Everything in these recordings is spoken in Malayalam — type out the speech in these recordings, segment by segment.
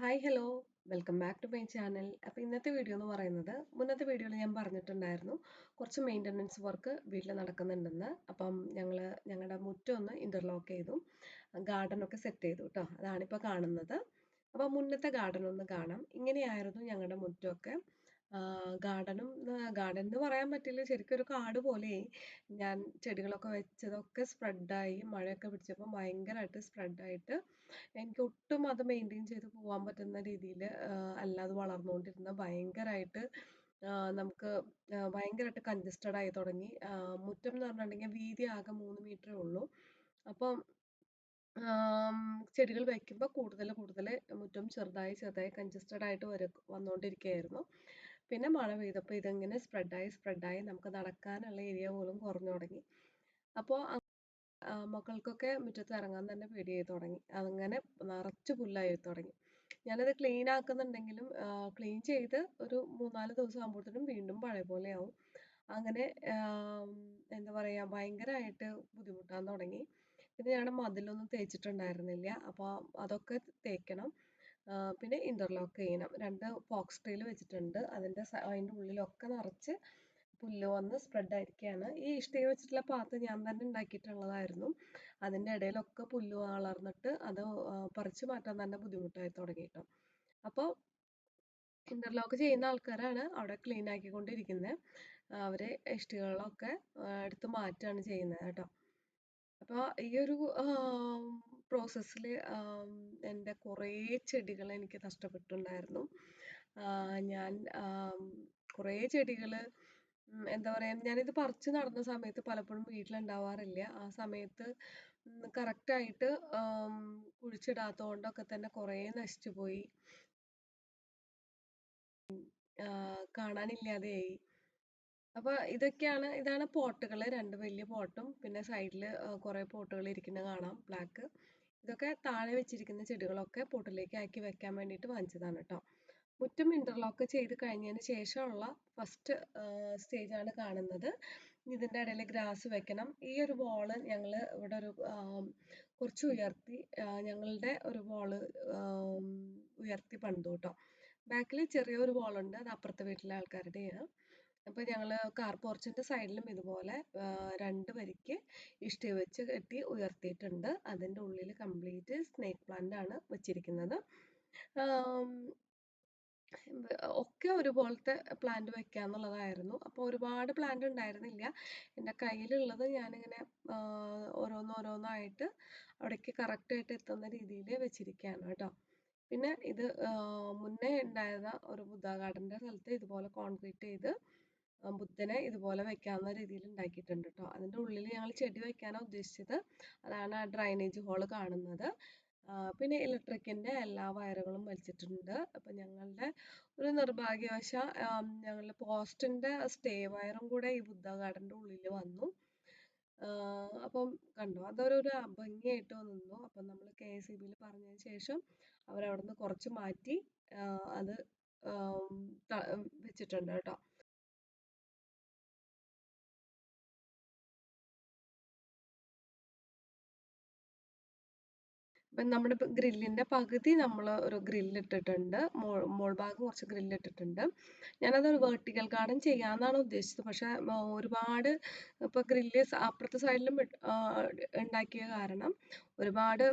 Hi hello welcome back to my channel. അപ്പോൾ ഇന്നത്തെ വീഡിയോ എന്ന് പറയുന്നത് മുന്നത്തെ വീഡിയോയിൽ ഞാൻ പറഞ്ഞിട്ടുണ്ടായിരുന്നു കുറച്ച് മെയിൻ്റനൻസ് വർക്ക് വീട്ടിൽ നടക്കുന്നുണ്ടെന്ന്. അപ്പം ഞങ്ങളുടെ മുറ്റം ഒന്ന് ഇൻ്റർലോക്ക് ചെയ്തു, ഗാർഡനൊക്കെ സെറ്റ് ചെയ്തു കേട്ടോ. അതാണിപ്പോൾ കാണുന്നത്. അപ്പോൾ മുന്നത്തെ ഗാർഡൻ ഒന്ന് കാണാം. ഇങ്ങനെയായിരുന്നു ഞങ്ങളുടെ മുറ്റമൊക്കെ. ഗാർഡൻ എന്ന് പറയാൻ പറ്റില്ല, ശരിക്കും ഒരു കാട് പോലെയായി. ഞാൻ ചെടികളൊക്കെ വെച്ചതൊക്കെ സ്പ്രെഡായി, മഴയൊക്കെ പിടിച്ചപ്പോൾ ഭയങ്കരമായിട്ട് സ്പ്രെഡായിട്ട് എനിക്ക് ഒട്ടും അത് മെയിൻറ്റെയിൻ ചെയ്ത് പോകാൻ പറ്റുന്ന രീതിയിൽ അല്ല അത് വളർന്നുകൊണ്ടിരുന്നത്. ഭയങ്കരമായിട്ട് നമുക്ക് ഭയങ്കരമായിട്ട് കൺജസ്റ്റഡ് ആയി തുടങ്ങി. മുറ്റം എന്ന് പറഞ്ഞിട്ടുണ്ടെങ്കിൽ വീതി ആകെ 3 മീറ്ററേ ഉള്ളൂ. അപ്പം ആം, ചെടികൾ വയ്ക്കുമ്പോൾ കൂടുതൽ കൂടുതൽ മുറ്റം ചെറുതായി ചെറുതായി കൺജസ്റ്റഡ് ആയിട്ട് വന്നുകൊണ്ടിരിക്കുകയായിരുന്നു. പിന്നെ മഴ പെയ്തപ്പോൾ ഇതെങ്ങനെ സ്പ്രെഡായി നമുക്ക് നടക്കാനുള്ള ഏരിയ പോലും കുറഞ്ഞു തുടങ്ങി. അപ്പോൾ മക്കൾക്കൊക്കെ മുറ്റത്ത് ഇറങ്ങാൻ തന്നെ പേടിയായി തുടങ്ങി. അങ്ങനെ നിറച്ച് പുല്ലായി തുടങ്ങി. ഞാനത് ക്ലീൻ ആക്കുന്നുണ്ടെങ്കിലും ക്ലീൻ ചെയ്ത് ഒരു 3-4 ദിവസം ആകുമ്പോഴത്തേനും വീണ്ടും പഴയ പോലെ ആവും. അങ്ങനെ എന്താ പറയുക, ഭയങ്കരമായിട്ട് ബുദ്ധിമുട്ടാൻ തുടങ്ങി. പിന്നെ ഞാൻ മതിലൊന്നും തേച്ചിട്ടുണ്ടായിരുന്നില്ല. അപ്പോൾ അതൊക്കെ തേക്കണം. പിന്നെ ഇന്റർലോക്ക് ചെയ്യണം. 2 ഫോക്സ് ട്രീൽ വെച്ചിട്ടുണ്ട്. അതിൻ്റെ ഉള്ളിലൊക്കെ നിറച്ച് പുല്ല് വന്ന് സ്പ്രെഡ് ആയിരിക്കുകയാണ്. ഈ ഇഷ്ടിക വെച്ചിട്ടുള്ള പാത്ത് ഞാൻ തന്നെ ഉണ്ടാക്കിയിട്ടുള്ളതായിരുന്നു. അതിൻ്റെ ഇടയിലൊക്കെ പുല്ല് വളർന്നിട്ട് അത് പറിച്ചു മാറ്റാൻ തന്നെ ബുദ്ധിമുട്ടായി തുടങ്ങി ട്ടോ. അപ്പോൾ ഇന്റർലോക്ക് ചെയ്യുന്ന ആൾക്കാരാണ് അവിടെ ക്ലീൻ ആക്കിക്കൊണ്ടിരിക്കുന്നത്. അവര് ഇഷ്ടികകളൊക്കെ എടുത്ത് മാറ്റാണ് ചെയ്യുന്നത് കേട്ടോ. അപ്പോൾ ഈ ഒരു പ്രോസസ്സിൽ എൻ്റെ കുറേ ചെടികൾ എനിക്ക് നഷ്ടപ്പെട്ടിട്ടുണ്ടായിരുന്നു. ഞാൻ കുറേ ചെടികൾ എന്താ പറയുക, ഞാനിത് പറിച്ച് നടന്ന സമയത്ത് പലപ്പോഴും വീട്ടിലുണ്ടാവാറില്ല. ആ സമയത്ത് കറക്റ്റായിട്ട് കുഴിച്ചിടാത്തതുകൊണ്ടൊക്കെ തന്നെ കുറേ നശിച്ചു പോയി, കാണാനില്ലാതെയായി. അപ്പോൾ ഇതാണ് പോട്ടുകൾ. 2 വലിയ പോട്ടും പിന്നെ സൈഡിൽ കുറേ പോട്ടുകൾ ഇരിക്കുന്നത് കാണാം, ബ്ലാക്ക്. ഇതൊക്കെ താഴെ വെച്ചിരിക്കുന്ന ചെടികളൊക്കെ പോട്ടിലേക്ക് ആക്കി വെക്കാൻ വേണ്ടിയിട്ട് വാങ്ങിച്ചതാണ് കേട്ടോ. മുറ്റം ഇന്റർലോക്ക് ചെയ്ത് കഴിഞ്ഞതിന് ശേഷമുള്ള ഫസ്റ്റ് സ്റ്റേജാണ് കാണുന്നത്. ഇതിൻ്റെ ഇടയിൽ ഗ്രാസ് വെക്കണം. ഈ ഒരു വാള് ഞങ്ങൾ ഇവിടെ കുറച്ച് ഉയർത്തി, ഞങ്ങളുടെ ഒരു വാള് ഉയർത്തി പണിതു കേട്ടോ. ബാക്കിൽ ചെറിയൊരു വാളുണ്ട്, അത് അപ്പുറത്തെ വീട്ടിലെ ആൾക്കാരുടെയാണ്. അപ്പോൾ ഞങ്ങൾ കാർ പോർച്ചിൻ്റെ സൈഡിലും ഇതുപോലെ 2 വരിക്ക് ഇഷ്ടിക വെച്ച് കെട്ടി ഉയർത്തിയിട്ടുണ്ട്. അതിൻ്റെ ഉള്ളിൽ കംപ്ലീറ്റ് സ്നേക്ക് പ്ലാന്റ് ആണ് വെച്ചിരിക്കുന്നത്. ഒക്കെ ഒരുപോലത്തെ പ്ലാന്റ് വെക്കാന്നുള്ളതായിരുന്നു. അപ്പോൾ ഒരുപാട് പ്ലാന്റ് ഉണ്ടായിരുന്നില്ല. എൻ്റെ കയ്യിലുള്ളത് ഞാനിങ്ങനെ ഓരോന്നോരോന്നായിട്ട് അവിടേക്ക് കറക്റ്റായിട്ട് എത്തുന്ന രീതിയിൽ വെച്ചിരിക്കുകയാണ് കേട്ടോ. പിന്നെ ഇത് മുന്നേ ഉണ്ടായിരുന്ന ഒരു ബുദ്ധ ഗാർഡൻ്റെ സ്ഥലത്ത് ഇതുപോലെ കോൺക്രീറ്റ് ചെയ്ത് ബുദ്ധനെ ഇതുപോലെ വെക്കാവുന്ന രീതിയിൽ ഉണ്ടാക്കിയിട്ടുണ്ട് കേട്ടോ. അതിൻ്റെ ഉള്ളിൽ ഞങ്ങൾ ചെടി വെക്കാനാണ് ഉദ്ദേശിച്ചത്. അതാണ് ആ ഡ്രൈനേജ് ഹോള് കാണുന്നത്. പിന്നെ ഇലക്ട്രിക്കിൻ്റെ എല്ലാ വയറുകളും വലിച്ചിട്ടുണ്ട്. അപ്പം ഞങ്ങളുടെ ഒരു നിർഭാഗ്യവശാൽ ഞങ്ങളുടെ പോസ്റ്റിൻ്റെ സ്റ്റേ വയറും കൂടെ ഈ ബുദ്ധ ഗാർഡൻ്റെ ഉള്ളിൽ വന്നു. അപ്പം കണ്ടോ, അതൊരു അഭംഗിയായിട്ട് നിന്നു. അപ്പം നമ്മൾ KSEBിൽ പറഞ്ഞതിന് ശേഷം അവരവിടുന്ന് കുറച്ച് മാറ്റി അത് വെച്ചിട്ടുണ്ട് കേട്ടോ. ഇപ്പം നമ്മുടെ ഗ്രില്ലിൻ്റെ പകുതി നമ്മൾ ഒരു ഗ്രില്ലിട്ടിട്ടുണ്ട്. മോൾ ഭാഗം കുറച്ച് ഗ്രില്ലിട്ടിട്ടുണ്ട്. ഞാനതൊരു വെർട്ടിക്കൽ ഗാർഡൻ ചെയ്യാമെന്നാണ് ഉദ്ദേശിച്ചത്. പക്ഷേ ഒരുപാട് ഇപ്പോൾ ഗ്രില്ല് അപ്പുറത്തെ സൈഡിലും ഉണ്ടാക്കിയ കാരണം ഒരുപാട്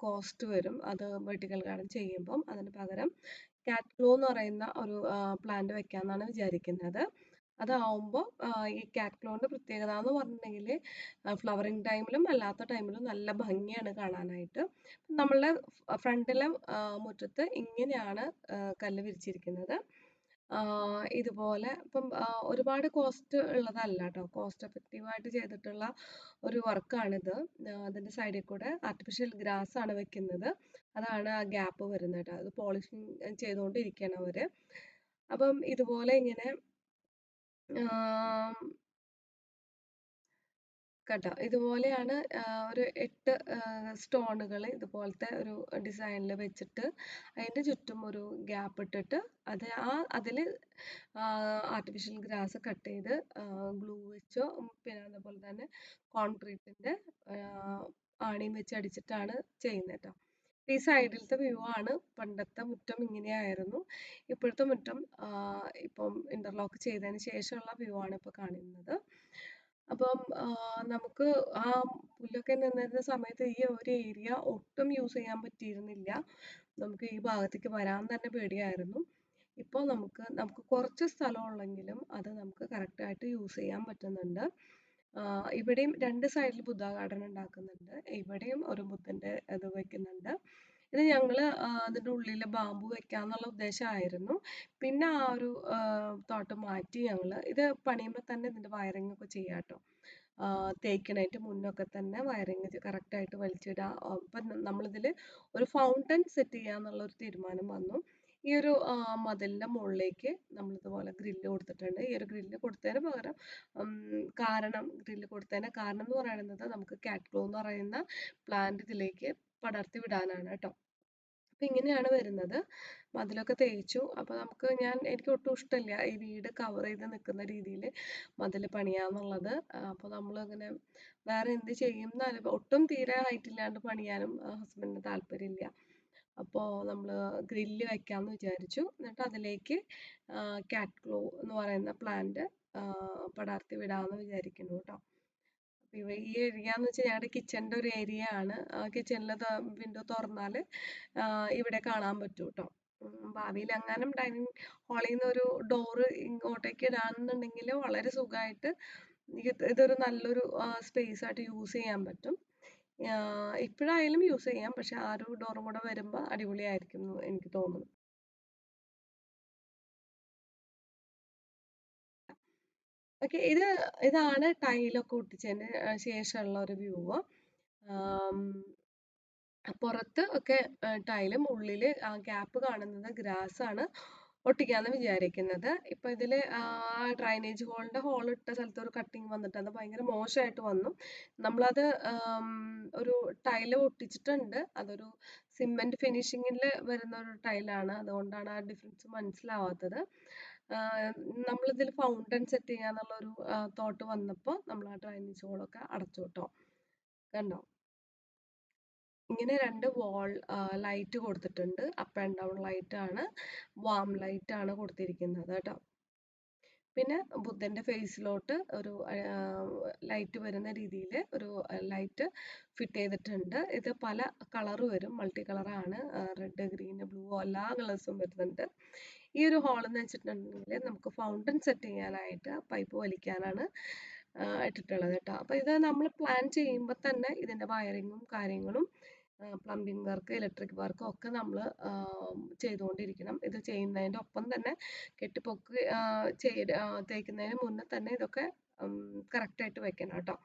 കോസ്റ്റ് വരും അത് വെർട്ടിക്കൽ ഗാർഡൻ ചെയ്യുമ്പം. അതിന് പകരം കാറ്റ് ഗ്ലോ എന്ന് പറയുന്ന ഒരു പ്ലാന്റ് വെക്കാമെന്നാണ് വിചാരിക്കുന്നത്. അതാവുമ്പോൾ ഈ കാറ്റ്ഗ്ലോൻ്റെ പ്രത്യേകത എന്ന് പറഞ്ഞിട്ടുണ്ടെങ്കിൽ ഫ്ലവറിങ് ടൈമിലും അല്ലാത്ത ടൈമിലും നല്ല ഭംഗിയാണ് കാണാനായിട്ട്. നമ്മളുടെ ഫ്രണ്ടിലെ മുറ്റത്ത് ഇങ്ങനെയാണ് കല്ല് വിരിച്ചിരിക്കുന്നത്. ഇതുപോലെ ഇപ്പം ഒരുപാട് കോസ്റ്റ് ഉള്ളതല്ല കേട്ടോ, കോസ്റ്റ് എഫക്റ്റീവായിട്ട് ചെയ്തിട്ടുള്ള ഒരു വർക്കാണിത്. അതിൻ്റെ സൈഡിൽ കൂടെ ആർട്ടിഫിഷ്യൽ ഗ്രാസ് ആണ് വെക്കുന്നത്. അതാണ് ആ ഗ്യാപ്പ് വരുന്നത് കേട്ടോ. അത് പോളിഷിങ് ചെയ്തുകൊണ്ടിരിക്കുകയാണ് അവർ. അപ്പം ഇതുപോലെ ഇങ്ങനെ കേട്ടോ, ഇതുപോലെയാണ് ഒരു 8 സ്റ്റോണുകൾ ഇതുപോലത്തെ ഒരു ഡിസൈനിൽ വെച്ചിട്ട് അതിൻ്റെ ചുറ്റും ഒരു ഗ്യാപ്പ് ഇട്ടിട്ട് അതിൽ ആർട്ടിഫിഷ്യൽ ഗ്രാസ് കട്ട് ചെയ്ത് ഗ്ലൂ വെച്ചോ പിന്നെ അതേപോലെ തന്നെ കോൺക്രീറ്റിൻ്റെ ആണിയും വെച്ച് അടിച്ചിട്ടാണ് ചെയ്യുന്നത് കേട്ടോ. ഈ സൈഡിലത്തെ വ്യൂ ആണ്. പണ്ടത്തെ മുറ്റം ഇങ്ങനെയായിരുന്നു. ഇപ്പോഴത്തെ മുറ്റം ഇപ്പം ഇന്റർലോക്ക് ചെയ്തതിന് ശേഷമുള്ള വ്യൂ ആണ് ഇപ്പൊ കാണുന്നത്. അപ്പം നമുക്ക് ആ പുല്ലൊക്കെ നിന്നിരുന്ന സമയത്ത് ഈ ഒരു ഏരിയ ഒട്ടും യൂസ് ചെയ്യാൻ പറ്റിയിരുന്നില്ല. നമുക്ക് ഈ ഭാഗത്തേക്ക് വരാൻ തന്നെ പേടിയായിരുന്നു. ഇപ്പോൾ നമുക്ക് കുറച്ച് സ്ഥലമുള്ളെങ്കിലും അത് നമുക്ക് കറക്റ്റായിട്ട് യൂസ് ചെയ്യാൻ പറ്റുന്നുണ്ട്. ഇവിടെയും 2 സൈഡിൽ ബുദ്ധ ഗാർഡൻ ഉണ്ടാക്കുന്നുണ്ട്. ഇവിടെയും ഒരു ബുദ്ധന്റെ ഇത് വെക്കുന്നുണ്ട്. ഇത് ഞങ്ങള് അതിന്റെ ഉള്ളില് ബാംബു വെക്കാന്നുള്ള ഉദ്ദേശമായിരുന്നു. പിന്നെ ആ ഒരു തോട്ട് മാറ്റി ഞങ്ങള്. ഇത് പണിയുമ്പോ തന്നെ ഇതിന്റെ വയറിംഗ് ഒക്കെ ചെയ്യാട്ടോ. തേക്കണേന്റെ മുന്നൊക്കെ തന്നെ വയറിംഗ് കറക്റ്റായിട്ട് വലിച്ചിടുക. അപ്പം നമ്മളിതില് ഒരു ഫൗണ്ടൻ സെറ്റ് ചെയ്യാന്നുള്ള ഒരു തീരുമാനം വന്നു. ഈ ഒരു മതിലിന്റെ മുകളിലേക്ക് നമ്മളിതുപോലെ ഗ്രില്ല് കൊടുത്തിട്ടുണ്ട്. ഈ ഒരു ഗ്രില്ല് കൊടുത്തതിന് പകരം ഗ്രില്ല് കൊടുത്തതിന്റെ കാരണം എന്ന് പറയുന്നത് നമുക്ക് കാറ്റ് ഗ്രോ എന്ന് പറയുന്ന പ്ലാന്റ് ഇതിലേക്ക് പടർത്തി വിടാനാണ് കേട്ടോ. അപ്പൊ ഇങ്ങനെയാണ് വരുന്നത്. മതിലൊക്കെ തേച്ചു. അപ്പൊ എനിക്ക് ഒട്ടും ഇഷ്ടമില്ല ഈ വീട് കവർ ചെയ്ത് നിൽക്കുന്ന രീതിയിൽ മതിൽ പണിയാന്നുള്ളത്. അപ്പൊ നമ്മളിങ്ങനെ വേറെ എന്ത് ചെയ്യും ഒട്ടും തീരെ ഹൈറ്റ് ഇല്ലാണ്ട് പണിയാനും ഹസ്ബൻഡിന് താല്പര്യമില്ല. അപ്പോ നമ്മള് ഗ്രില്ല് വെക്കാന്ന് വിചാരിച്ചു. എന്നിട്ട് അതിലേക്ക് കാറ്റ് ഗ്ലോ എന്ന് പറയുന്ന പ്ലാന്റ് പടർത്തി വിടാന്ന് വിചാരിക്കുന്നു കേട്ടോ. ഈ ഏരിയ എന്ന് വെച്ചാൽ ഞങ്ങളുടെ കിച്ചണിന്റെ ഒരു ഏരിയ ആണ്. കിച്ചണിലെ വിൻഡോ തുറന്നാല് ഇവിടെ കാണാൻ പറ്റും കേട്ടോ. ഭാവിയിൽ എങ്ങാനും ഡൈനിങ് ഹാളിൽ നിന്ന് ഒരു ഡോറ് ഇങ്ങോട്ടേക്ക് ഇടാന്നുണ്ടെങ്കിൽ വളരെ സുഖമായിട്ട് ഇതൊരു നല്ലൊരു സ്പേസ് ആയിട്ട് യൂസ് ചെയ്യാൻ പറ്റും. ഇപ്പോഴായാലും യൂസ് ചെയ്യാം. പക്ഷെ ആ ഒരു ഡോറും കൂടെ വരുമ്പോൾ അടിപൊളിയായിരിക്കും എന്ന് എനിക്ക് തോന്നുന്നു. ഓക്കെ, ഇതാണ് ടൈലൊക്കെ ഒട്ടിച്ചതിന് ശേഷമുള്ള ഒരു വ്യൂ. പുറത്ത് ഒക്കെ ടൈലും ഉള്ളില് ആ ഗ്യാപ്പ് കാണുന്നത് ഗ്രാസ് ആണ് ഒട്ടിക്കാന്ന് വിചാരിക്കുന്നത്. ഇപ്പൊ ഇതില് ഡ്രൈനേജ് ഹോളിന്റെ ഹോൾ ഇട്ട സ്ഥലത്ത് ഒരു കട്ടിങ് വന്നിട്ട് അത് ഭയങ്കര മോശമായിട്ട് വന്നു. നമ്മളത് ഒരു ടൈല് ഒട്ടിച്ചിട്ടുണ്ട്. അതൊരു സിമെന്റ് ഫിനിഷിങ്ങിൽ വരുന്ന ഒരു ടൈലാണ്. അതുകൊണ്ടാണ് ആ ഡിഫറൻസ് മനസ്സിലാവാത്തത്. നമ്മളിതിൽ ഫൗണ്ടൻ സെറ്റ് ചെയ്യാന്നുള്ള ഒരു തോട്ട് വന്നപ്പോൾ നമ്മൾ ആ ഡ്രൈനേജ് ഹോളൊക്കെ അടച്ചു കേട്ടോ. കണ്ടോ? ഇങ്ങനെ 2 വാൾ ലൈറ്റ് കൊടുത്തിട്ടുണ്ട്. അപ്പ് ആൻഡ് ഡൗൺ ലൈറ്റ് ആണ്. വാം ലൈറ്റ് ആണ് കൊടുത്തിരിക്കുന്നത് കേട്ടോ. പിന്നെ ബുദ്ധന്റെ ഫേസിലോട്ട് ഒരു ലൈറ്റ് വരുന്ന രീതിയിൽ ഒരു ലൈറ്റ് ഫിറ്റ് ചെയ്തിട്ടുണ്ട്. ഇത് പല കളർ വരും. മൾട്ടി കളറാണ്. റെഡ്, ഗ്രീൻ, ബ്ലൂ എല്ലാ കളേഴ്സും വരുന്നുണ്ട്. ഈ ഒരു ഹാൾ എന്ന് വെച്ചിട്ടുണ്ടെങ്കിൽ നമുക്ക് ഫൗണ്ടൻ സെറ്റ് ചെയ്യാനായിട്ട് പൈപ്പ് വലിക്കാനാണ് ഇട്ടിട്ടുള്ളത് കേട്ടോ. അപ്പൊ ഇത് നമ്മൾ പ്ലാൻ ചെയ്യുമ്പോൾ തന്നെ ഇതിന്റെ വയറിങ്ങും കാര്യങ്ങളും പ്ലംബിംഗ് വർക്ക്, ഇലക്ട്രിക് വർക്ക് ഒക്കെ നമ്മൾ ചെയ്തുകൊണ്ടിരിക്കണം. ഇത് ചെയ്യുന്നതിന്റെ ഒപ്പം തന്നെ കെട്ടിപ്പൊക്കി തേക്കുന്നതിന് മുന്നേ തന്നെ ഇതൊക്കെ കറക്റ്റ് ആയിട്ട് വെക്കണം കേട്ടോ.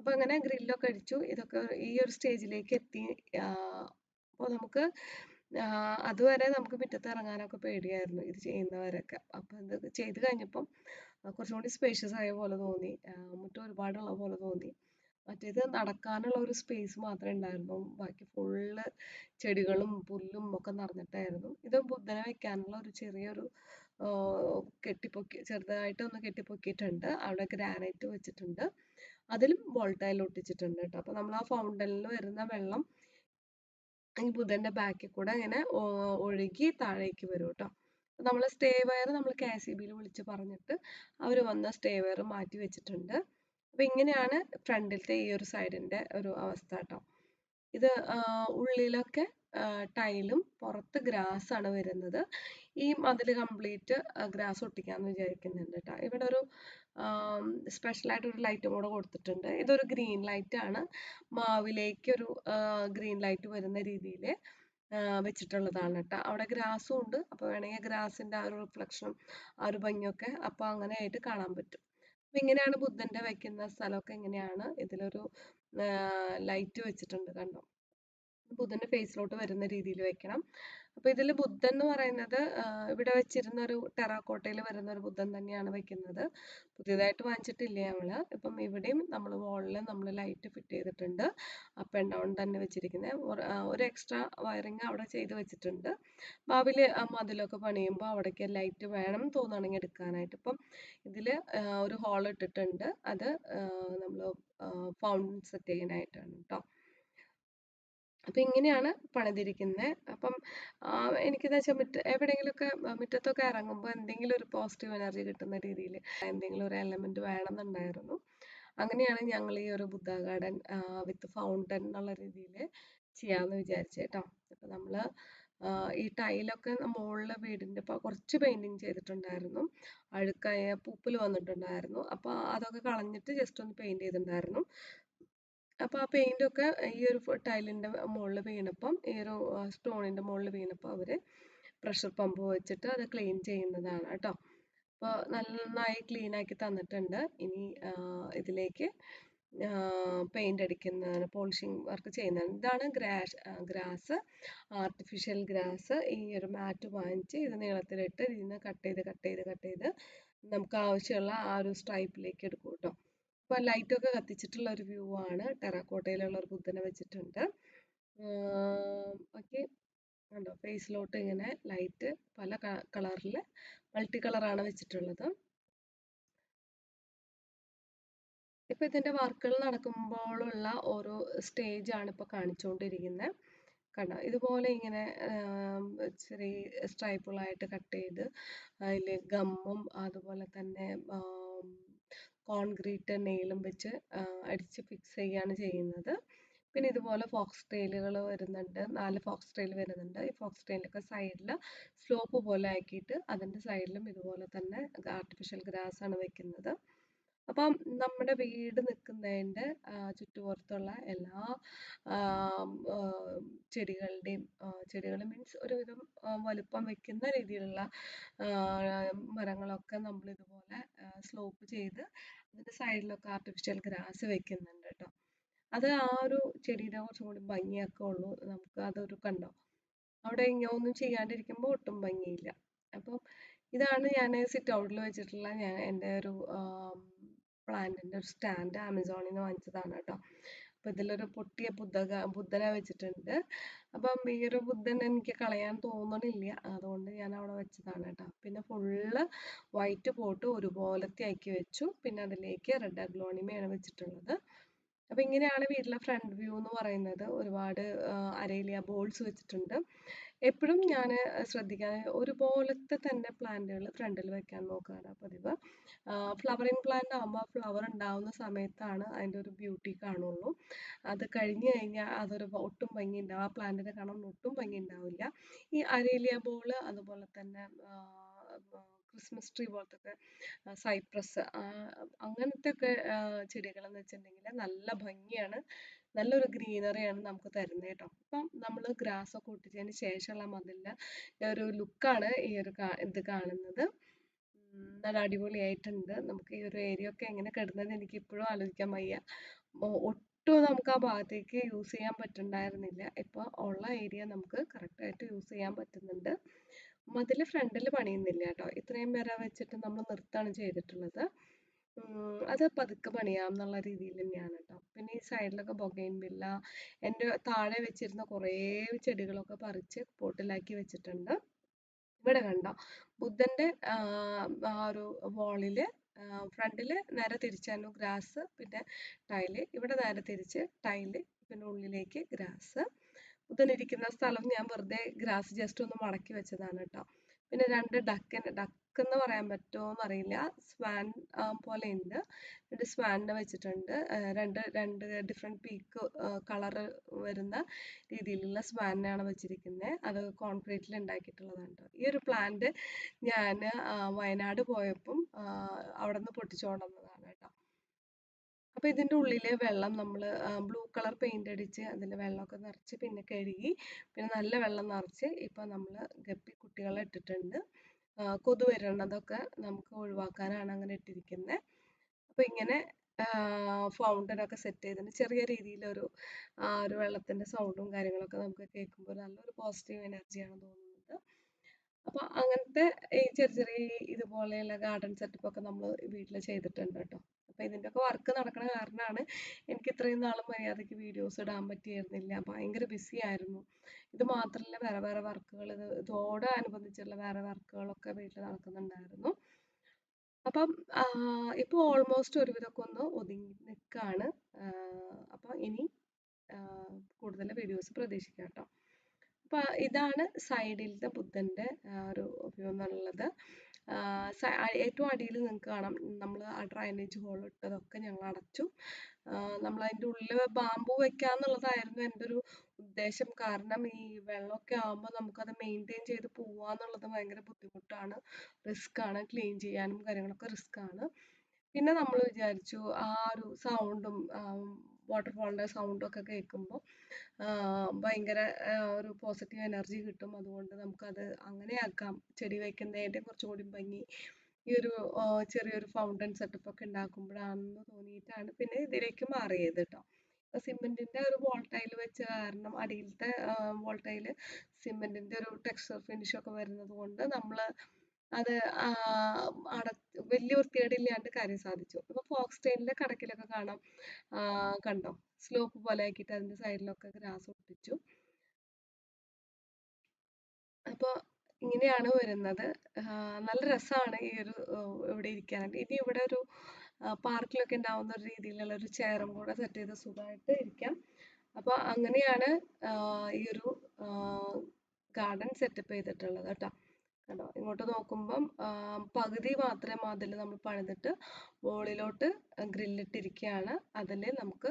അപ്പൊ അങ്ങനെ ഗ്രില്ലൊക്കെ അടിച്ചു. ഇതൊക്കെ ഈ ഒരു സ്റ്റേജിലേക്ക് എത്തി. അപ്പോൾ നമുക്ക് അതുവരെ നമുക്ക് മുറ്റത്ത് ഇറങ്ങാനൊക്കെ പേടിയായിരുന്നു ഇത് ചെയ്യുന്നവരൊക്കെ. അപ്പൊ ഇത് ചെയ്ത് കഴിഞ്ഞപ്പം കുറച്ചും കൂടി സ്പേഷ്യസ് ആയ പോലെ തോന്നി. മുറ്റം ഒരുപാടുള്ള പോലെ തോന്നി. മറ്റേത് നടക്കാനുള്ള ഒരു സ്പേസ് മാത്രമേ ഉണ്ടായിരുന്നു. ബാക്കി ഫുള്ള് ചെടികളും പുല്ലും ഒക്കെ നിറഞ്ഞിട്ടായിരുന്നു. ഇത് ബുദ്ധനെ വെക്കാനുള്ള ഒരു ചെറിയൊരു ചെറുതായിട്ടൊന്ന് കെട്ടിപ്പൊക്കിയിട്ടുണ്ട്. അവിടെ ഗ്രാനൈറ്റ് വെച്ചിട്ടുണ്ട്. അതിലും വോൾട്ടൈൽ ഒട്ടിച്ചിട്ടുണ്ട് കേട്ടോ. അപ്പൊ നമ്മൾ ആ ഫൗണ്ടനിൽ വരുന്ന വെള്ളം ഈ ബുദ്ധന്റെ ബാക്കിൽ കൂടെ ഇങ്ങനെ ഒഴുകി താഴേക്ക് വരും കേട്ടോ. നമ്മൾ സ്റ്റേ വെയർ നമ്മൾ KCBയിൽ വിളിച്ച് പറഞ്ഞിട്ട് അവർ വന്ന സ്റ്റേ വെയർ മാറ്റി വെച്ചിട്ടുണ്ട്. അപ്പൊ ഇങ്ങനെയാണ് ഫ്രണ്ടിലത്തെ ഈ ഒരു സൈഡിന്റെ ഒരു അവസ്ഥ കേട്ടോ. ഇത് ഉള്ളിലൊക്കെ ടൈലും പുറത്ത് ഗ്രാസ് ആണ് വരുന്നത്. ഈ മതിൽ കംപ്ലീറ്റ് ഗ്രാസ് ഒട്ടിക്കാന്ന് വിചാരിക്കുന്നുണ്ട് കേട്ടോ. ഇവിടെ ഒരു സ്പെഷ്യൽ ആയിട്ട് ഒരു ലൈറ്റും കൂടെ കൊടുത്തിട്ടുണ്ട്. ഇതൊരു ഗ്രീൻ ലൈറ്റ് ആണ്. മാവിലേക്ക് ഒരു ഗ്രീൻ ലൈറ്റ് വരുന്ന രീതിയിൽ വെച്ചിട്ടുള്ളതാണ് കേട്ടോ. അവിടെ ഗ്രാസും ഉണ്ട്. അപ്പൊ വേണമെങ്കിൽ ഗ്രാസിന്റെ ആ ഒരു റിഫ്ലക്ഷനും ആ ഒരു ഭംഗിയൊക്കെ അപ്പൊ അങ്ങനെ ആയിട്ട് കാണാൻ പറ്റും. അപ്പൊ ഇങ്ങനെയാണ് ബുദ്ധന്റെ വെക്കുന്ന സ്ഥലമൊക്കെ ഇങ്ങനെയാണ്. ഇതിലൊരു ലൈറ്റ് വെച്ചിട്ടുണ്ട് കണ്ടോ. ബുദ്ധന്റെ ഫേസിലോട്ട് വരുന്ന രീതിയിൽ വെക്കണം. അപ്പൊ ഇതിൽ ബുദ്ധൻ എന്ന് പറയുന്നത് ഇവിടെ വെച്ചിരുന്ന ഒരു ടെറാക്കോട്ടയിൽ വരുന്ന ഒരു ബുദ്ധൻ തന്നെയാണ് വെക്കുന്നത്. പുതിയതായിട്ട് വാങ്ങിച്ചിട്ടില്ല ഞങ്ങള്. ഇപ്പം ഇവിടെയും നമ്മൾ വാളിൽ നമ്മൾ ലൈറ്റ് ഫിറ്റ് ചെയ്തിട്ടുണ്ട്. അപ്പ് ആൻഡ് ഡൗൺ തന്നെ വെച്ചിരിക്കുന്നത്. ഒരു എക്സ്ട്രാ വയറിങ് അവിടെ ചെയ്ത് വെച്ചിട്ടുണ്ട്. ഭാവിയിൽ മതിലൊക്കെ പണിയുമ്പോൾ അവിടേക്ക് ലൈറ്റ് വേണം തോന്നുകയാണെങ്കിൽ എടുക്കാനായിട്ട്. ഇപ്പം ഇതിൽ ഒരു ഹോൾ ഇട്ടിട്ടുണ്ട്. അത് നമ്മൾ ഫൗണ്ടൻ സെറ്റ് ചെയ്യാനായിട്ടാണ് കേട്ടോ. അപ്പം ഇങ്ങനെയാണ് പണിതിരിക്കുന്നത്. അപ്പം എനിക്കെന്ന് വെച്ചാൽ എവിടെയെങ്കിലുമൊക്കെ മുറ്റത്തൊക്കെ ഇറങ്ങുമ്പോൾ എന്തെങ്കിലും ഒരു പോസിറ്റീവ് എനർജി കിട്ടുന്ന രീതിയിൽ എന്തെങ്കിലും ഒരു എലമെന്റ് വേണമെന്നുണ്ടായിരുന്നു. അങ്ങനെയാണ് ഞങ്ങൾ ഈ ഒരു ബുദ്ധ ഗാർഡൻ വിത്ത് ഫൗണ്ടൻ എന്നുള്ള രീതിയിൽ ചെയ്യാമെന്ന് വിചാരിച്ചേട്ടോ. അപ്പം നമ്മൾ ഈ ടൈലൊക്കെ മുകളിൽ വീടിൻ്റെ കുറച്ച് പെയിൻറ്റിങ് ചെയ്തിട്ടുണ്ടായിരുന്നു. അഴുക്കായ പൂപ്പൽ വന്നിട്ടുണ്ടായിരുന്നു. അപ്പോൾ അതൊക്കെ കളഞ്ഞിട്ട് ജസ്റ്റ് ഒന്ന് പെയിൻറ് ചെയ്തിട്ടുണ്ടായിരുന്നു. അപ്പോൾ ആ പെയിൻ്റൊക്കെ ഈ ഒരു ടൈലിൻ്റെ മുകളിൽ വീണപ്പം ഈ ഒരു സ്റ്റോണിൻ്റെ മുകളിൽ വീണപ്പോൾ അവർ പ്രഷർ പമ്പ് വെച്ചിട്ട് അത് ക്ലീൻ ചെയ്യുന്നതാണ് കേട്ടോ. അപ്പോൾ നന്നായി ക്ലീൻ ആക്കി തന്നിട്ടുണ്ട്. ഇനി ഇതിലേക്ക് പെയിൻ്റ് അടിക്കുന്നതാണ്, പോളിഷിങ് വർക്ക് ചെയ്യുന്നതാണ്. ഇതാണ് ഗ്രാസ്, ആർട്ടിഫിഷ്യൽ ഗ്രാസ്. ഈ ഒരു മാറ്റ് വാങ്ങിച്ച് ഇത് നീളത്തിലിട്ട് ഇതിന് കട്ട് ചെയ്ത് നമുക്ക് ആവശ്യമുള്ള ആ ഒരു സ്ട്രൈപ്പിലേക്ക് എടുക്കും കേട്ടോ. ഇപ്പൊ ലൈറ്റൊക്കെ കത്തിച്ചിട്ടുള്ള ഒരു വ്യൂ ആണ്. ടെറാക്കോട്ടയിലുള്ള ഒരു ബുദ്ധനെ വെച്ചിട്ടുണ്ട്. ഓക്കെ, കണ്ടോ, ഫേസിലോട്ട് ഇങ്ങനെ ലൈറ്റ് പല കളറിൽ മൾട്ടി കളറാണ് വെച്ചിട്ടുള്ളത്. ഇപ്പൊ ഇതിന്റെ വർക്കുകൾ നടക്കുമ്പോഴുള്ള ഓരോ സ്റ്റേജ് ആണ് ഇപ്പൊ കാണിച്ചുകൊണ്ടിരിക്കുന്നത്. കണ്ടോ, ഇതുപോലെ ഇങ്ങനെ ചെറിയ സ്ട്രൈപ്പുകളായിട്ട് കട്ട് ചെയ്ത് അതിൽ ഗമ്മും അതുപോലെ തന്നെ കോൺക്രീറ്റ് നെയിലും വെച്ച് അടിച്ച് ഫിക്സ് ചെയ്യാണ് ചെയ്യുന്നത്. പിന്നെ ഇതുപോലെ ഫോക്സ് ടെയിലുകൾ വരുന്നുണ്ട്, 4 ഫോക്സ് ടെയിൽ വരുന്നുണ്ട്. ഈ ഫോക്സ് ടെയിലൊക്കെ സൈഡിൽ സ്ലോപ്പ് പോലെ ആക്കിയിട്ട് അതിൻ്റെ സൈഡിലും ഇതുപോലെ തന്നെ ആർട്ടിഫിഷ്യൽ ഗ്രാസ് ആണ് വെക്കുന്നത്. അപ്പം നമ്മുടെ വീട് നിൽക്കുന്നതിൻ്റെ ചുറ്റുപുറത്തുള്ള എല്ലാ ചെടികളുടെയും ചെടികൾ മീൻസ് ഒരുവിധം വലുപ്പം വെക്കുന്ന രീതിയിലുള്ള മരങ്ങളൊക്കെ നമ്മൾ ഇതുപോലെ സ്ലോപ്പ് ചെയ്ത് അതിൻ്റെ സൈഡിലൊക്കെ ആർട്ടിഫിഷ്യൽ ഗ്രാസ് വെക്കുന്നുണ്ട് കേട്ടോ. അത് ആ ഒരു ചെടീനെ കുറച്ചും കൂടി ഭംഗിയൊക്കെ ഉള്ളൂ. നമുക്ക് അതൊരു കണ്ടോ, അവിടെ ഇങ്ങനെ ഒന്നും ചെയ്യാണ്ടിരിക്കുമ്പോൾ ഒട്ടും ഭംഗിയില്ല. അപ്പം ഇതാണ് ഞാൻ സിറ്റ് ഔട്ടിൽ വെച്ചിട്ടുള്ള എൻ്റെ ഒരു പ്ലാന്റിൻ്റെ ഒരു സ്റ്റാൻഡ് ആമസോണിൽ നിന്ന് വാങ്ങിച്ചതാണ് കേട്ടോ. അപ്പം ഇതിലൊരു പൊട്ടിയ ബുദ്ധനെ വെച്ചിട്ടുണ്ട്. അപ്പം ഈ ഒരു ബുദ്ധൻ എനിക്ക് കളയാൻ തോന്നണില്ല, അതുകൊണ്ട് ഞാൻ അവിടെ വെച്ചതാണ് കേട്ടോ. പിന്നെ ഫുള്ള് വൈറ്റ് പോട്ട് ഒരുപോലത്തെ ആക്കി വെച്ചു. പിന്നെ അതിലേക്ക് റെഡ് അഗ്ലോണിമയാണ് വെച്ചിട്ടുള്ളത്. അപ്പം ഇങ്ങനെയാണ് വീട്ടിലെ ഫ്രണ്ട് വ്യൂ എന്ന് പറയുന്നത്. ഒരുപാട് അരേലിയ ബോൾസ് വെച്ചിട്ടുണ്ട്. എപ്പോഴും ഞാൻ ശ്രദ്ധിക്കാൻ ഒരുപോലത്തെ തന്നെ പ്ലാന്റുകൾ ഫ്രണ്ടിൽ വെക്കാൻ നോക്കാറാണ് പതിവ്. ഫ്ലവറിങ് പ്ലാന്റ് ആകുമ്പോൾ ഫ്ലവർ ഉണ്ടാവുന്ന സമയത്താണ് അതിൻ്റെ ഒരു ബ്യൂട്ടി കാണുള്ളൂ. അത് കഴിഞ്ഞ് കഴിഞ്ഞാൽ അതൊരു ഒട്ടും ഭംഗി ഉണ്ടാവും, ആ പ്ലാന്റിനെ കാണാൻ ഒട്ടും ഭംഗി ഉണ്ടാവില്ല. ഈ അരേലിയ ബോൾ അതുപോലെ തന്നെ ക്രിസ്മസ് ട്രീ പോലത്തെ സൈപ്രസ് അങ്ങനത്തെ ഒക്കെ ചെടികളെന്ന് വെച്ചിട്ടുണ്ടെങ്കിൽ നല്ല ഭംഗിയാണ്, നല്ലൊരു ഗ്രീനറിയാണ് നമുക്ക് തരുന്നത് കേട്ടോ. അപ്പം നമ്മൾ ഗ്രാസ് ഒക്കെ ഒട്ടിച്ചതിന് ശേഷമുള്ള മതിലിൻ്റെ ഒരു ലുക്കാണ് ഈ ഒരു ഇത് കാണുന്നത്. നല്ല അടിപൊളിയായിട്ടുണ്ട്. നമുക്ക് ഈ ഒരു ഏരിയ ഒക്കെ എങ്ങനെ കിടന്നത് എനിക്ക് ഇപ്പോഴും ആലോചിക്കാൻ വയ്യ. ഒട്ടും നമുക്ക് ആ ഭാഗത്തേക്ക് യൂസ് ചെയ്യാൻ പറ്റുന്നുണ്ടായിരുന്നില്ല. ഇപ്പോൾ ഉള്ള ഏരിയ നമുക്ക് കറക്റ്റായിട്ട് യൂസ് ചെയ്യാൻ പറ്റുന്നുണ്ട്. മതിൽ ഫ്രണ്ടിൽ പണിയുന്നില്ല കേട്ടോ, ഇത്രയും വരെ വെച്ചിട്ട് നമ്മൾ നിർത്താണ് ചെയ്തിട്ടുള്ളത്. അത് പതുക്കെ പണിയാം എന്നുള്ള രീതിയിൽ തന്നെയാണ് കേട്ടോ. പിന്നെ ഈ സൈഡിലൊക്കെ ബൊഗെയിൻവില്ല, എൻ്റെ താഴെ വെച്ചിരുന്ന കുറേ ചെടികളൊക്കെ പറിച്ച് പോട്ടിലാക്കി വെച്ചിട്ടുണ്ട്. ഇവിടെ കണ്ടോ, ബുദ്ധന്റെ ആ ഒരു വോളില് ഫ്രണ്ടില് നേരെ തിരിച്ചായിരുന്നു ഗ്രാസ്, പിന്നെ ടൈല്. ഇവിടെ നേരെ തിരിച്ച് ടൈല്, പിന്നെ ഉള്ളിലേക്ക് ഗ്രാസ്. ബുദ്ധൻ ഇരിക്കുന്ന സ്ഥലം ഞാൻ വെറുതെ ഗ്രാസ് ജസ്റ്റ് ഒന്ന് മടക്കി വെച്ചതാണ് കേട്ടോ. പിന്നെ 2 ഡക്ക് എന്ന് പറയാൻ പറ്റുമോ എന്നറിയില്ല, സ്വാൻ പോലെ ഉണ്ട്. 2 സ്വാനിനെ വെച്ചിട്ടുണ്ട്. രണ്ട് ഡിഫറെൻറ്റ് പീക്ക് കളറ് വരുന്ന രീതിയിലുള്ള സ്വാനാണ് വെച്ചിരിക്കുന്നത്. അത് കോൺക്രീറ്റിൽ ഉണ്ടാക്കിയിട്ടുള്ളതാണ് കേട്ടോ. ഈ ഒരു പ്ലാന്റ് ഞാൻ വയനാട് പോയപ്പം അവിടെ നിന്ന് പൊട്ടിച്ചുകൊണ്ട് വന്നതാണ് കേട്ടോ. അപ്പോൾ ഇതിൻ്റെ ഉള്ളിലെ വെള്ളം നമ്മൾ ബ്ലൂ കളർ പെയിന്റ് അടിച്ച് അതിൽ വെള്ളമൊക്കെ നിറച്ച് പിന്നെ കഴുകി പിന്നെ നല്ല വെള്ളം നിറച്ച് ഇപ്പം നമ്മൾ ഗപ്പി കുട്ടികളെ ഇട്ടിട്ടുണ്ട്. കൊതു വരുന്നതൊക്കെ നമുക്ക് ഒഴിവാക്കാനാണ് അങ്ങനെ ഇട്ടിരിക്കുന്നത്. അപ്പോൾ ഇങ്ങനെ ഫൗണ്ടനൊക്കെ സെറ്റ് ചെയ്തിട്ട് ചെറിയ രീതിയിലൊരു ഒരു വെള്ളത്തിൻ്റെ സൗണ്ടും കാര്യങ്ങളൊക്കെ നമുക്ക് കേൾക്കുമ്പോൾ നല്ലൊരു പോസിറ്റീവ് എനർജിയാണ് തോന്നുന്നത്. അപ്പോൾ അങ്ങനത്തെ ഈ ചെറിയ ഇതുപോലെയുള്ള ഗാർഡൻ സെറ്റപ്പ് ഒക്കെ നമ്മൾ വീട്ടിൽ ചെയ്തിട്ടുണ്ട് കേട്ടോ. അപ്പോൾ ഇതിൻ്റെയൊക്കെ വർക്ക് നടക്കണ കാരണമാണ് എനിക്ക് ഇത്രയും നാളും മര്യാദയ്ക്ക് വീഡിയോസ് ഇടാൻ പറ്റിയിരുന്നില്ല, ഭയങ്കര ബിസി ആയിരുന്നു. ഇത് മാത്രമല്ല വേറെ വേറെ വർക്കുകൾ, ഇതോട് അനുബന്ധിച്ചുള്ള വേറെ വർക്കുകളൊക്കെ വീട്ടിൽ നടക്കുന്നുണ്ടായിരുന്നു. അപ്പം ഇപ്പോൾ ഓൾമോസ്റ്റ് ഒരുവിധമൊക്കെ ഒന്ന് ഒതുങ്ങി നിൽക്കുകയാണ്. അപ്പം ഇനി കൂടുതൽ വീഡിയോസ് പ്രതീക്ഷിക്കാം കേട്ടോ. അപ്പൊ ഇതാണ് സൈഡിലത്തെ ബുദ്ധന്റെ ഒരു വ്യൂ എന്നുള്ളത്. ഏറ്റവും അടിയിൽ നിങ്ങൾക്ക് കാണാം നമ്മൾ ആ ഡ്രൈനേജ് ഹോൾ ഇട്ടതൊക്കെ ഞങ്ങൾ അടച്ചു. നമ്മൾ അതിൻ്റെ ഉള്ളിൽ ബാമ്പു വെക്കാന്നുള്ളതായിരുന്നു എൻ്റെ ഒരു ഉദ്ദേശം. കാരണം ഈ വെള്ളമൊക്കെ ആകുമ്പോൾ നമുക്കത് മെയിൻറ്റെയിൻ ചെയ്ത് പോവാന്നുള്ളത് ഭയങ്കര ബുദ്ധിമുട്ടാണ്, റിസ്ക് ആണ്, ക്ലീൻ ചെയ്യാനും കാര്യങ്ങളൊക്കെ റിസ്ക് ആണ്. പിന്നെ നമ്മൾ വിചാരിച്ചു ആ ഒരു സൗണ്ടും വാട്ടർഫാളിൻ്റെ സൗണ്ടും ഒക്കെ കേൾക്കുമ്പോൾ ഭയങ്കര ഒരു പോസിറ്റീവ് എനർജി കിട്ടും. അതുകൊണ്ട് നമുക്കത് അങ്ങനെ ആക്കാം, ചെടി വയ്ക്കുന്നതിൻ്റെ കുറച്ചും കൂടി ഭംഗി ഈ ഒരു ചെറിയൊരു ഫൗണ്ടൻ സെറ്റപ്പ് ഒക്കെ ഉണ്ടാക്കുമ്പോഴാണെന്ന് തോന്നിയിട്ടാണ് പിന്നെ ഇതിലേക്ക് മാറിയത് കേട്ടോ. സിമെന്റിന്റെ ഒരു വോൾട്ടൈൽ വെച്ച കാരണം അടിയിലത്തെ വോൾട്ടൈൽ സിമെന്റിന്റെ ഒരു ടെക്സ്ചർ ഫിനിഷ് ഒക്കെ വരുന്നത് കൊണ്ട് നമ്മൾ അത് അട വലിയ വൃത്തികേടില്ലാണ്ട് കാര്യം സാധിച്ചു. ഇപ്പൊ ഫോക്സ് ടെയിലിന്റെ കടക്കിലൊക്കെ കാണാം, കണ്ടോ, സ്ലോപ്പ് പോലെ ആക്കിയിട്ട് അതിന്റെ സൈഡിലൊക്കെ ഗ്രാസ് ഒട്ടിച്ചു. അപ്പോൾ ഇങ്ങനെയാണ് വരുന്നത്. നല്ല രസമാണ് ഈ ഒരു ഇവിടെ ഇരിക്കാനായിട്ട്. ഇനി ഇവിടെ ഒരു പാർക്കിലൊക്കെ ഉണ്ടാവുന്ന ഒരു രീതിയിലുള്ള ഒരു ചെയറും കൂടെ സെറ്റ് ചെയ്ത് സുഖമായിട്ട് ഇരിക്കാം. അപ്പോൾ അങ്ങനെയാണ് ഈ ഒരു ഗാർഡൻ സെറ്റപ്പ് ചെയ്തിട്ടുള്ളത് കേട്ടോ. കണ്ടോ, ഇങ്ങോട്ട് നോക്കുമ്പം പകുതി മാത്രമേ മതിൽ നമ്മൾ പണിതിട്ട് മുകളിലോട്ട് ഗ്രില്ലിട്ടിരിക്കുകയാണ്. അതിൽ നമുക്ക്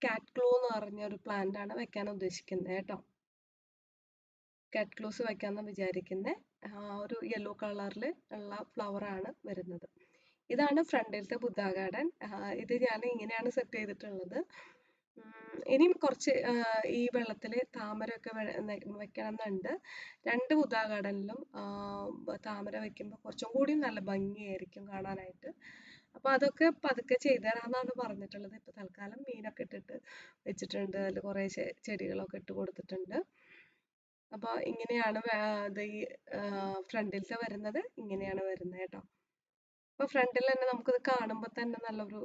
കാറ്റ് ക്ലൂ എന്ന് പറഞ്ഞ ഒരു പ്ലാന്റ് ആണ് വെക്കാൻ ഉദ്ദേശിക്കുന്നത് കേട്ടോ. കാറ്റ് ക്ലൂസ് വെക്കാമെന്ന് വിചാരിക്കുന്നത്. ഒരു യെല്ലോ കളറിൽ ഉള്ള ഫ്ലവർ ആണ് വരുന്നത്. ഇതാണ് ഫ്രണ്ടിലത്തെ ബുദ്ധ ഗാർഡൻ. ഇത് ഞാൻ ഇങ്ങനെയാണ് സെറ്റ് ചെയ്തിട്ടുള്ളത്. ഇനിയും കുറച്ച് ഈ വെള്ളത്തിൽ താമരയൊക്കെ വെക്കണം എന്നുണ്ട്. 2 ബുദ്ധ ഗാർഡനിലും താമര വെക്കുമ്പോൾ കുറച്ചും കൂടി നല്ല ഭംഗിയായിരിക്കും കാണാനായിട്ട്. അപ്പോൾ അതൊക്കെ പതുക്കെ ചെയ്തു തരാമെന്നാണ് പറഞ്ഞിട്ടുള്ളത്. ഇപ്പോൾ തൽക്കാലം മീനൊക്കെ ഇട്ടിട്ട് വെച്ചിട്ടുണ്ട്, അതിൽ കുറേ ചെടികളൊക്കെ ഇട്ട് കൊടുത്തിട്ടുണ്ട്. അപ്പോൾ ഇങ്ങനെയാണ് ഇത് ഈ ഫ്രണ്ടിലത്തെ വരുന്നത്, ഇങ്ങനെയാണ് വരുന്നത് കേട്ടോ. അപ്പോൾ ഫ്രണ്ടിൽ തന്നെ നമുക്കിത് കാണുമ്പോൾ തന്നെ നല്ലൊരു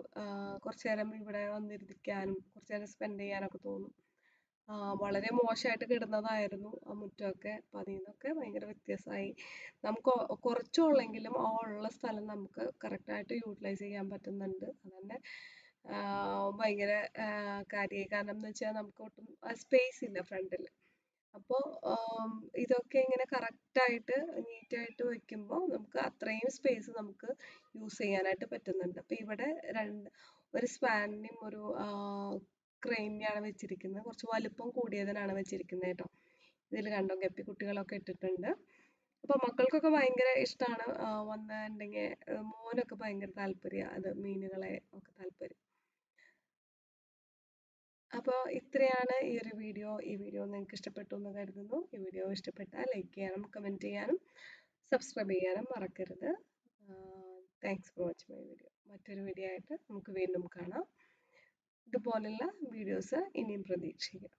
കുറച്ച് നേരം ഇവിടെ വന്നിരിക്കാനും കുറച്ച് നേരം സ്പെൻഡ് ചെയ്യാനൊക്കെ തോന്നും. വളരെ മോശമായിട്ട് കിടന്നതായിരുന്നു ആ മുറ്റമൊക്കെ. അപ്പം അതിൽ നിന്നൊക്കെ ഭയങ്കര വ്യത്യാസമായി. നമുക്ക് കുറച്ചുള്ളെങ്കിലും ആ ഉള്ള സ്ഥലം നമുക്ക് കറക്റ്റായിട്ട് യൂട്ടിലൈസ് ചെയ്യാൻ പറ്റുന്നുണ്ട്. അതന്നെ ഭയങ്കര കാര്യമായി. കാരണം എന്ന് വെച്ചാൽ നമുക്ക് ഒട്ടും സ്പേസ് ഇല്ല ഫ്രണ്ടിൽ. അപ്പോൾ ഇതൊക്കെ ഇങ്ങനെ കറക്റ്റായിട്ട് നീറ്റായിട്ട് വെക്കുമ്പോൾ നമുക്ക് അത്രയും സ്പേസ് നമുക്ക് യൂസ് ചെയ്യാനായിട്ട് പറ്റുന്നുണ്ട്. അപ്പോൾ ഇവിടെ ഒരു സ്പാനിനെയും ഒരു ക്രെയിനെയാണ് വെച്ചിരിക്കുന്നത്. കുറച്ച് വലുപ്പം കൂടിയതിനാണ് വെച്ചിരിക്കുന്നത് കേട്ടോ. ഇതിൽ കണ്ടോ, ഗപ്പിക്കുട്ടികളൊക്കെ ഇട്ടിട്ടുണ്ട്. അപ്പോൾ മക്കൾക്കൊക്കെ ഭയങ്കര ഇഷ്ടമാണ് വന്നിട്ടുണ്ടെങ്കിൽ. മോനൊക്കെ ഭയങ്കര താല്പര്യമാണ് അത് മീനുകളെ ഒക്കെ താല്പര്യം. അപ്പോൾ ഇത്രയാണ് ഈ ഒരു വീഡിയോ. ഈ വീഡിയോ നിങ്ങൾക്ക് ഇഷ്ടപ്പെട്ടു എന്ന് കരുതുന്നു. ഈ വീഡിയോ ഇഷ്ടപ്പെട്ടാൽ ലൈക്ക് ചെയ്യാനും കമൻറ്റ് ചെയ്യാനും സബ്സ്ക്രൈബ് ചെയ്യാനും മറക്കരുത്. Thanks for watching my video. മറ്റൊരു വീഡിയോ ആയിട്ട് നമുക്ക് വീണ്ടും കാണാം. ഇതുപോലുള്ള വീഡിയോസ് ഇനിയും പ്രതീക്ഷിക്കാം.